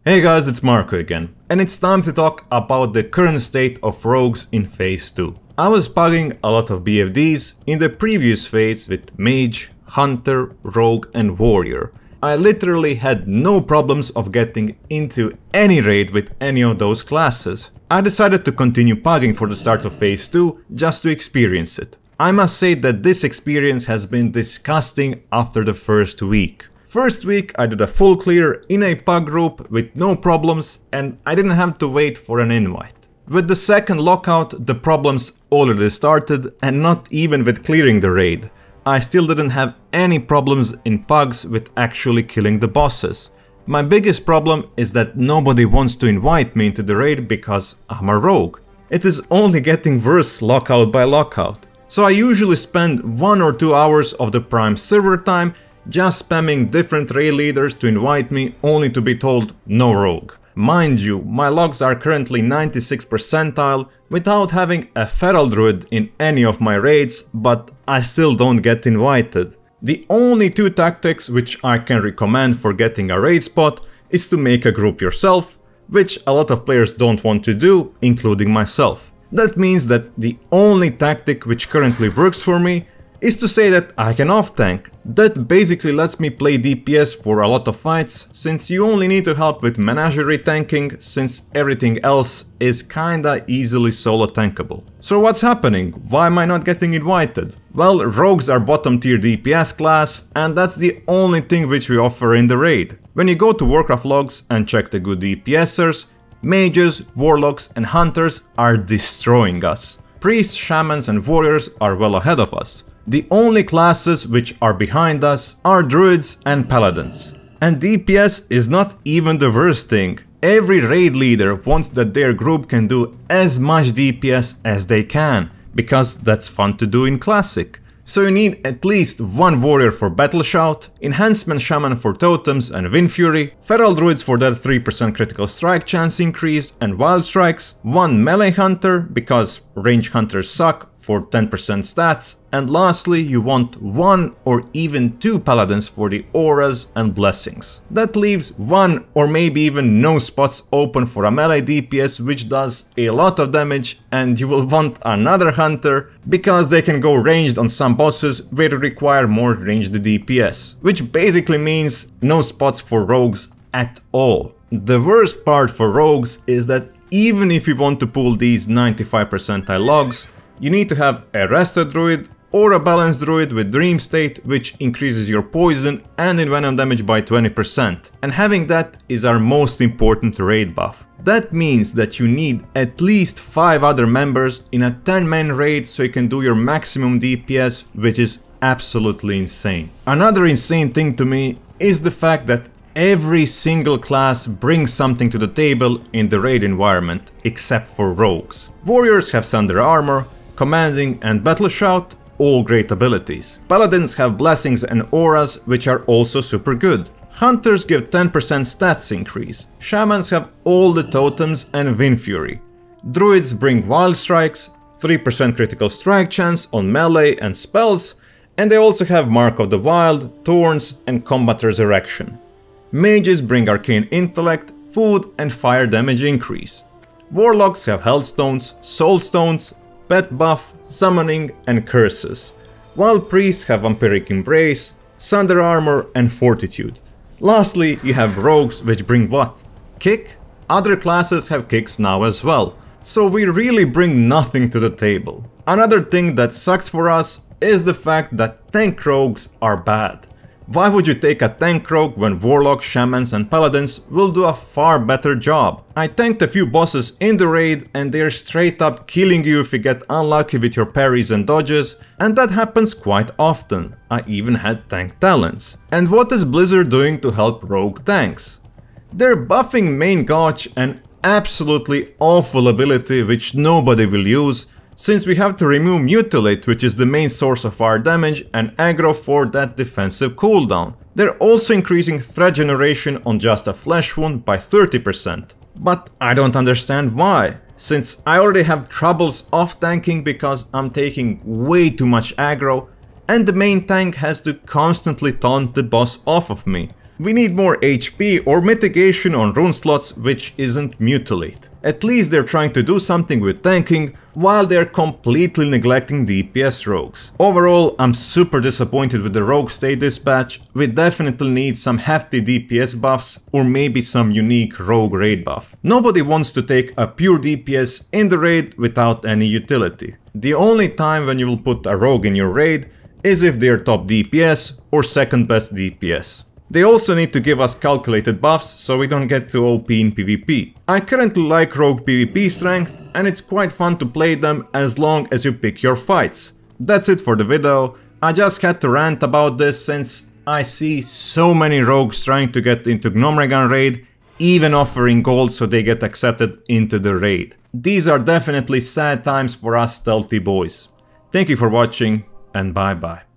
Hey guys, it's Marco again, and it's time to talk about the current state of rogues in phase 2. I was pugging a lot of BFDs in the previous phase with Mage, Hunter, Rogue and Warrior. I literally had no problems of getting into any raid with any of those classes. I decided to continue pugging for the start of phase 2 just to experience it. I must say that this experience has been disgusting after the first week. First week I did a full clear in a pug group with no problems and I didn't have to wait for an invite. With the second lockout the problems already started, and not even with clearing the raid. I still didn't have any problems in pugs with actually killing the bosses. My biggest problem is that nobody wants to invite me into the raid because I'm a rogue. It is only getting worse lockout by lockout. So I usually spend 1 or 2 hours of the prime server time just spamming different raid leaders to invite me, only to be told no rogue. Mind you, my logs are currently 96 percentile without having a feral druid in any of my raids, but I still don't get invited. The only 2 tactics which I can recommend for getting a raid spot is to make a group yourself, which a lot of players don't want to do, including myself. That means that the only tactic which currently works for me is to say that I can off-tank. That basically lets me play DPS for a lot of fights, since you only need to help with menagerie tanking, since everything else is kinda easily solo tankable. So what's happening? Why am I not getting invited? Well, rogues are bottom tier DPS class, and that's the only thing which we offer in the raid. When you go to Warcraft logs and check the good DPSers, mages, warlocks and hunters are destroying us. Priests, shamans and warriors are well ahead of us. The only classes which are behind us are druids and paladins. And DPS is not even the worst thing. Every raid leader wants that their group can do as much DPS as they can, because that's fun to do in Classic. So you need at least 1 warrior for Battle Shout, Enhancement Shaman for Totems and Wind Fury, Feral Druids for that 3% critical strike chance increase and Wild Strikes, 1 Melee Hunter, because range hunters suck, for 10% stats, and lastly you want 1 or even 2 paladins for the auras and blessings. That leaves 1 or maybe even no spots open for a melee DPS which does a lot of damage, and you will want another hunter because they can go ranged on some bosses where you require more ranged DPS, which basically means no spots for rogues at all. The worst part for rogues is that even if you want to pull these 95 percentile logs, you need to have a rested druid or a balanced druid with dream state, which increases your poison and envenom damage by 20%. And having that is our most important raid buff. That means that you need at least 5 other members in a 10-man raid so you can do your maximum DPS, which is absolutely insane. Another insane thing to me is the fact that every single class brings something to the table in the raid environment, except for rogues. Warriors have Sunder Armor, Commanding and Battle Shout, all great abilities. Paladins have Blessings and Auras, which are also super good. Hunters give 10% stats increase. Shamans have all the totems and Wind Fury. Druids bring Wild Strikes, 3% critical strike chance on melee and spells, and they also have Mark of the Wild, Thorns and Combat Resurrection. Mages bring Arcane Intellect, Food and Fire damage increase. Warlocks have Hellstones, Soul Stones, Pet buff, Summoning and Curses, while priests have Vampiric Embrace, Sunder Armor and Fortitude. Lastly, you have rogues, which bring what? Kick? Other classes have kicks now as well, so we really bring nothing to the table. Another thing that sucks for us is the fact that tank rogues are bad. Why would you take a tank rogue when warlocks, shamans and paladins will do a far better job? I tanked a few bosses in the raid and they're straight up killing you if you get unlucky with your parries and dodges, and that happens quite often. I even had tank talents. And what is Blizzard doing to help rogue tanks? They're buffing main gauge, an absolutely awful ability which nobody will use, since we have to remove Mutilate, which is the main source of our damage, and aggro for that defensive cooldown. They're also increasing threat generation on just a flesh wound by 30%. But I don't understand why, since I already have troubles off tanking because I'm taking way too much aggro, and the main tank has to constantly taunt the boss off of me. We need more HP or mitigation on rune slots which isn't mutilate. At least they're trying to do something with tanking, while they're completely neglecting DPS rogues. Overall, I'm super disappointed with the rogue state this patch. We definitely need some hefty DPS buffs or maybe some unique rogue raid buff. Nobody wants to take a pure DPS in the raid without any utility. The only time when you will put a rogue in your raid is if they're top DPS or second best DPS. They also need to give us calculated buffs so we don't get too OP in PvP. I currently like rogue PvP strength and it's quite fun to play them as long as you pick your fights. That's it for the video. I just had to rant about this since I see so many rogues trying to get into Gnomregan raid, even offering gold so they get accepted into the raid. These are definitely sad times for us stealthy boys. Thank you for watching and bye bye.